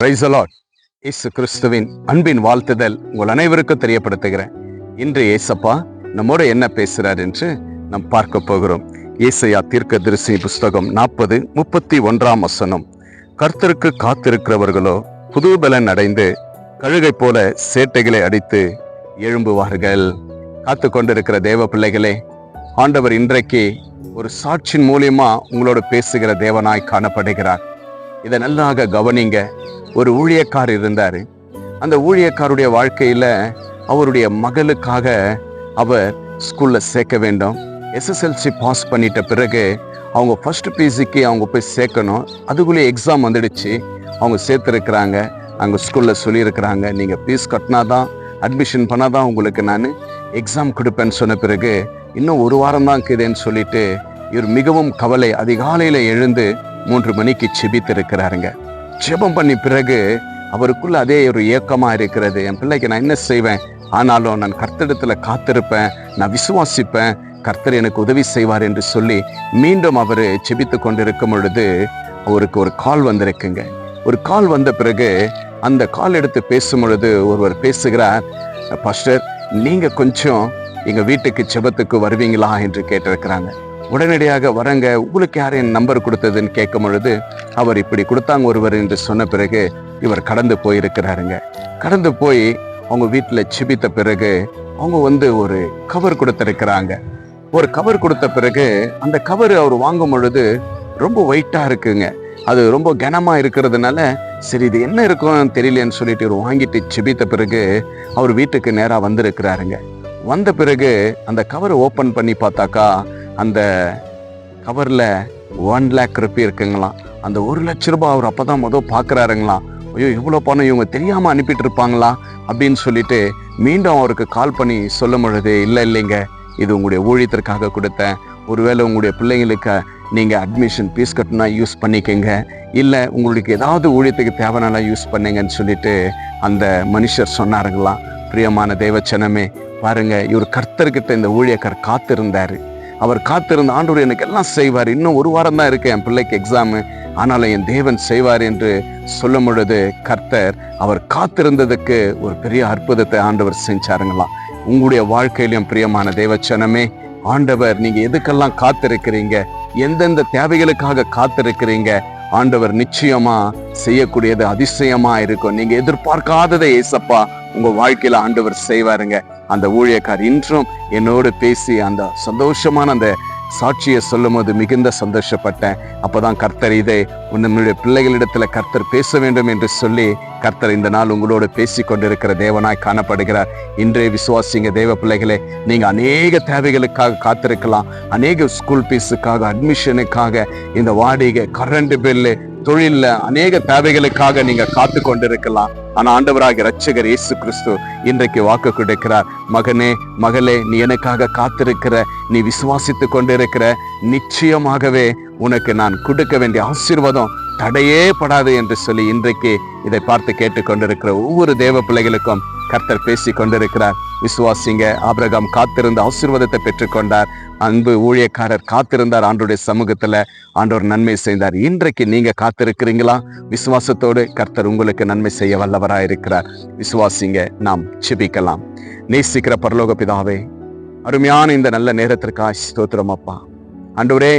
Praise the Lord. இயேசு கிறிஸ்துவின் அன்பின் வாழ்த்துதல் உங்கள் அனைவருக்கும் தெரியப்படுத்துகிறேன். இன்று ஏசப்பா நம்மோட என்ன பேசுறார் என்று நாம் பார்க்க போகிறோம். ஏசாயா தீர்க்கதரிசி புஸ்தகம் 40:31 கர்த்தருக்கு காத்திருக்கிறவர்களோ புதுபலன் அடைந்து கழுகை போல சேட்டைகளை அடித்து எழும்புவார்கள். காத்து கொண்டிருக்கிற தேவ பிள்ளைகளே, ஆண்டவர் இன்றைக்கு ஒரு சாட்சியின் மூலியமா உங்களோட பேசுகிற தேவனாய் காணப்படுகிறார். இதை நல்லாக கவனிங்க. ஒரு ஊழியக்காரர் இருந்தாரு. அந்த ஊழியக்காருடைய வாழ்க்கையில அவருடைய மகளுக்காக அவர் ஸ்கூல்ல சேர்க்க வேண்டும். SSLC பாஸ் பண்ணிட்ட பிறகு அவங்க ஃபர்ஸ்ட் பிசிக்கு அவங்க போய் சேர்க்கணும். அதுக்குள்ளே எக்ஸாம் வந்துடுச்சு. அவங்க சேர்த்துருக்குறாங்க. அங்கே ஸ்கூலில் சொல்லியிருக்கிறாங்க, நீங்கள் ஃபீஸ் கட்டினாதான் அட்மிஷன் பண்ணாதான் உங்களுக்கு நான் எக்ஸாம் கொடுப்பேன்னு சொன்ன பிறகு இன்னும் ஒரு வாரம் தான் இருக்குதுன்னு சொல்லிட்டு இவர் மிகவும் கவலை. அதிகாலையில் எழுந்து 3 மணிக்கு செபித்திருக்கிறாருங்க. ஜெபம் பண்ணி பிறகு அவருக்குள்ள அதே ஒரு ஏக்கமாக இருக்கிறது. என் பிள்ளைக்கு நான் என்ன செய்வேன், ஆனாலும் நான் கர்த்தரிடத்துல காத்திருப்பேன், நான் விசுவாசிப்பேன், கர்த்தர் எனக்கு உதவி செய்வார் என்று சொல்லி மீண்டும் அவர் செபித்து கொண்டிருக்கும் பொழுது அவருக்கு ஒரு கால் வந்திருக்குங்க. ஒரு கால் வந்த பிறகு அந்த கால் எடுத்து பேசும் பொழுது ஒருவர் பேசுகிறார், பாஸ்டர் நீங்க கொஞ்சம் எங்க வீட்டுக்கு செபத்துக்கு வருவீங்களா என்று கேட்டிருக்கிறாங்க. உடனடியாக வரங்க, உங்களுக்கு யார் என் நம்பர் கொடுத்ததுன்னு கேட்கும் பொழுது அவர் இப்படி கொடுத்தாங்க ஒருவர் என்று சொன்ன பிறகு இவர் கடந்து போயிருக்கிறாருங்க. கடந்து போய் அவங்க வீட்டில் செபித்த பிறகு அவங்க ஒரு கவர் கொடுத்திருக்கிறாங்க. ஒரு கவர் கொடுத்த பிறகு அந்த கவர் அவர் வாங்கும் பொழுது ரொம்ப வெயிட்டா இருக்குங்க. அது ரொம்ப கனமா இருக்கிறதுனால சரி இது என்ன இருக்கும் தெரியலன்னு சொல்லிட்டு இவர் வாங்கிட்டு செபித்த பிறகு அவர் வீட்டுக்கு நேராக வந்திருக்கிறாருங்க. வந்த பிறகு அந்த கவரை ஓப்பன் பண்ணி பார்த்தாக்கா அந்த கவரில் 1 lakh ரூபாய் இருக்குங்களாம். அந்த 1 லட்ச ரூபாய் அவர் அப்போதான் பார்க்குறாருங்களாம். ஐயோ இவ்வளோ பணம் இவங்க தெரியாமல் அனுப்பிட்டு இருப்பாங்களா அப்படின்னு சொல்லிட்டு மீண்டும் அவருக்கு கால் பண்ணி சொல்லும் பொழுது இல்லைங்க, இது உங்களுடைய ஊழியத்திற்காக கொடுத்தேன். ஒருவேளை உங்களுடைய பிள்ளைங்களுக்கு நீங்கள் அட்மிஷன் ஃபீஸ் கட்டினா யூஸ் பண்ணிக்கங்க, இல்லை உங்களுக்கு ஏதாவது ஊழியத்துக்கு தேவைனாலும் யூஸ் பண்ணுங்கன்னு சொல்லிட்டு அந்த மனுஷர் சொன்னாருங்களாம். பிரியமான தேவச்சனமே பாருங்க, இவர் கர்த்தர்கிட்ட இந்த ஊழியக்கார் காத்திருந்தாரு. அவர் காத்திருந்த ஆண்டவர் எனக்கு எல்லாம் செய்வார், இன்னும் ஒரு வாரம் தான் இருக்கு என் பிள்ளைக்கு எக்ஸாமு, ஆனாலும் என் தேவன் செய்வார் என்று சொல்லும் பொழுது கர்த்தர் அவர் காத்திருந்ததுக்கு ஒரு பெரிய அற்புதத்தை ஆண்டவர் செஞ்சாருங்களாம். உங்களுடைய வாழ்க்கையிலும் பிரியமான தேவச்சனமே, ஆண்டவர் நீங்க எதுக்கெல்லாம் காத்திருக்கிறீங்க, எந்தெந்த தேவைகளுக்காக காத்திருக்கிறீங்க, ஆண்டவர் நிச்சயமா செய்யக்கூடியது அதிசயமா இருக்கும். நீங்க எதிர்பார்க்காததை ஏசப்பா உங்க வாழ்க்கையில ஆண்டவர் செய்வாருங்க. அந்த ஊழியக்கார் இன்றும் என்னோடு பேசி அந்த சந்தோஷமான அந்த சாட்சியை சொல்லும் போது மிகுந்த சந்தோஷப்பட்டேன். அப்பதான் கர்த்தர் இதை உன்னுடைய பிள்ளைகளிடத்துல கர்த்தர் பேச வேண்டும் என்று சொல்லி கர்த்தர் இந்த நாள் உங்களோடு பேசி கொண்டிருக்கிற தேவனாய் காணப்படுகிறார். இன்றைய விசுவாசிங்க தேவ பிள்ளைகளே, நீங்க அநேக தேவைகளுக்காக காத்திருக்கலாம். அநேக ஸ்கூல் ஃபீஸுக்காக, அட்மிஷனுக்காக, இந்த வாடகை, கரண்ட் பில்லு, தொழில்ல அநேக தேவைகளுக்காக நீங்க காத்து கொண்டிருக்கலாம். ஆனா ஆண்டவராகிய இரட்சகர் இயேசு கிறிஸ்து இன்றைக்கு வாக்கு கொடுக்கிறார், மகனே மகளே, நீ எனக்காக காத்திருக்கிற, நீ விசுவாசித்து கொண்டிருக்கிற, நிச்சயமாகவே உனக்கு நான் கொடுக்க வேண்டிய ஆசீர்வாதம் தடையே படாது என்று சொல்லி இன்றைக்கு இதை பார்த்து கேட்டுக்கொண்டிருக்கிற ஒவ்வொரு தேவ பிள்ளைகளுக்கும் கர்த்தர் பேசி கொண்டிருக்கிறார். விசுவாசிங்க. ஆபிரகாம் காத்திருந்த ஆசீர்வாதத்தை பெற்றுக்கொண்டார். அன்பு ஊழியக்காரர் காத்திருந்தார். ஆண்டவருடைய சமூகத்துல ஆண்டவர் நன்மை செய்தார். இன்றைக்கு நீங்க காத்திருக்கிறீங்களா? விசுவாசத்தோடு கர்த்தர் உங்களுக்கு நன்மை செய்ய வல்லவராயிருக்கிறார். விசுவாசிங்க. நாம் செபிக்கலாம். நேசிக்கிற பரலோக பிதாவே, அருமையான இந்த நல்ல நேரத்திற்காக ஸ்தோத்திரம் அப்பா. ஆண்டவரே,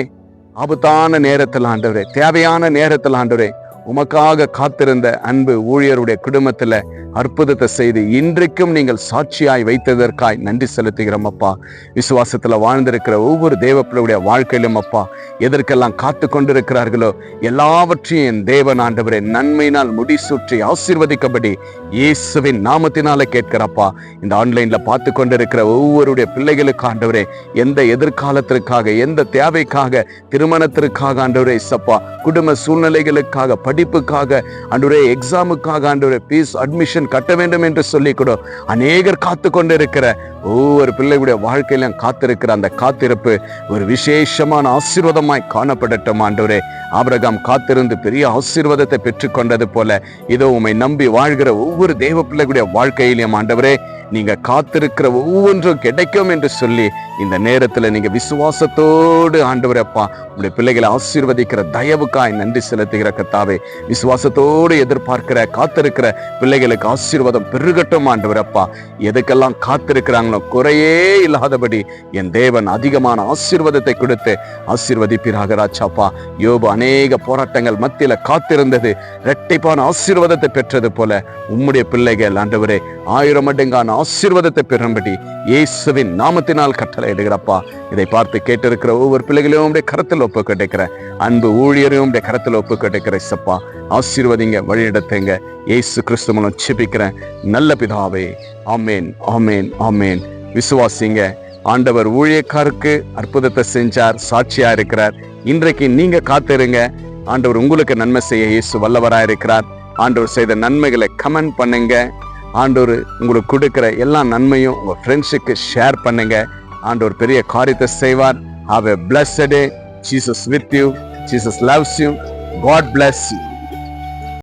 ஆபத்தான நேரத்தில் ஆண்டவரே, தேவையான நேரத்தில் ஆண்டவரே, உமக்காக காத்திருந்த அன்பு ஊழியருடைய குடும்பத்துல அற்புதத்தை செய்து இன்றைக்கும் நீங்கள் சாட்சியாய் வைத்ததற்காய் நன்றி செலுத்துகிறோம் அப்பா. விசுவாசத்துல வாழ்ந்திருக்கிற ஒவ்வொரு தேவப்பிள்ளையுடைய வாழ்க்கையிலும் அப்பா, எதற்கெல்லாம் காத்து கொண்டிருக்கிறார்களோ எல்லாவற்றையும் என் தேவன் ஆண்டவரே நன்மையினால் முடிசூற்றி ஆசீர்வதிக்கப்படி இயேசுவின் நாமத்தினால கேட்கிறப்பா. இந்த ஆன்லைன்ல பார்த்து கொண்டிருக்கிற ஒவ்வொருடைய பிள்ளைகளுக்கு ஆண்டவரே, எந்த எதிர்காலத்திற்காக, எந்த தேவைக்காக, திருமணத்திற்காக ஆண்டவரே சப்பா, குடும்ப சூழ்நிலைகளுக்காக, படிப்புக்காக ஆண்டவரே, எக்ஸாமுக்காக ஆண்டவரே, ஃபீஸ் அட்மிஷன் கட்ட வேண்டும் என்று சொல்லி கூட அநேகர் காத்து கொண்டிருக்கிற ஒவ்வொரு பிள்ளைகளுடைய வாழ்க்கையிலும் காத்திருக்கிற அந்த காத்திருப்பு ஒரு விசேஷமான ஆசீர்வாதமாய் காணப்படட்டும் ஆண்டவரே. ஆபிரகாம் காத்திருந்து பெரிய ஆசீர்வாதத்தை பெற்றுக்கொண்டது போல இதோ உம்மை நம்பி வாழ்கிற ஒவ்வொரு தேவ பிள்ளைகளுடைய வாழ்க்கையிலும் ஆண்டவரே, நீங்க காத்திருக்கிற ஒவ்வொன்றும் கிடைக்கும் என்று சொல்லி இந்த நேரத்துல நீங்க விசுவாசத்தோடு ஆண்டவரே அப்பா உங்களுடைய பிள்ளைகளை ஆசீர்வதிக்கிற தயவுக்காய் நன்றி செலுத்துகிற கர்த்தாவே. விசுவாசத்தோடு எதிர்பார்க்கிற காத்திருக்கிற பிள்ளைகளுக்கு ஆசீர்வாதம் பெருகட்டும் ஆண்டவரே அப்பா. எதுக்கெல்லாம் காத்திருக்கிறாங்களோ குறையே இல்லாதபடி என் தேவன் அதிகமான ஆசீர்வாதத்தை கொடுத்து ஆசீர்வதிப்பீராக ராஜாப்பா. யோபு அநேக போராட்டங்கள் மத்தியில காத்திருந்தது இரட்டிப்பான ஆசீர்வாதத்தை பெற்றது போல உம்முடைய பிள்ளைகள் ஆண்டவரே 1000 மடங்கான ஆசீர்வாதத்தை பெறும்படி இயேசுவின் நாமத்தினால் கட்டளை இடுகிறப்பா. இதை பார்த்து கேட்டிருக்கிற ஒவ்வொரு பிள்ளைகளையும் உடைய கரத்தில் ஒப்பு கிடைக்கிற அன்பு ஊழியரையும் உடைய கரத்தில் ஒப்பு கிடைக்கிற சப்பா. ஆசீர்வதிங்க, வழிநடத்துங்க. இயேசு கிறிஸ்து மூலம் ஜெபிக்கிறேன் நல்ல பிதாவே. ஆமேன், ஆமேன், ஆமேன். விசுவாசிங்க, ஆண்டவர் ஊழியக்காருக்கு அற்புதத்தை செஞ்சார், சாட்சியா இருக்கிறார். இன்றைக்கு நீங்க காத்திருங்க. ஆண்டவர் உங்களுக்கு நன்மை செய்ய இயேசு வல்லவராய் இருக்கிறார். ஆண்டவர் செய்த நன்மைகளை கமெண்ட் பண்ணுங்க. ஆண்டவர் உங்களுக்கு கொடுக்கிற எல்லா நன்மையும் உங்க ஃப்ரெண்ட்ஸுக்கு ஷேர் பண்ணுங்க. ஆண்டவர் பெரிய காரியத்தை செய்வார். Have a blessed day. Jesus with you. Jesus loves you. God bless you.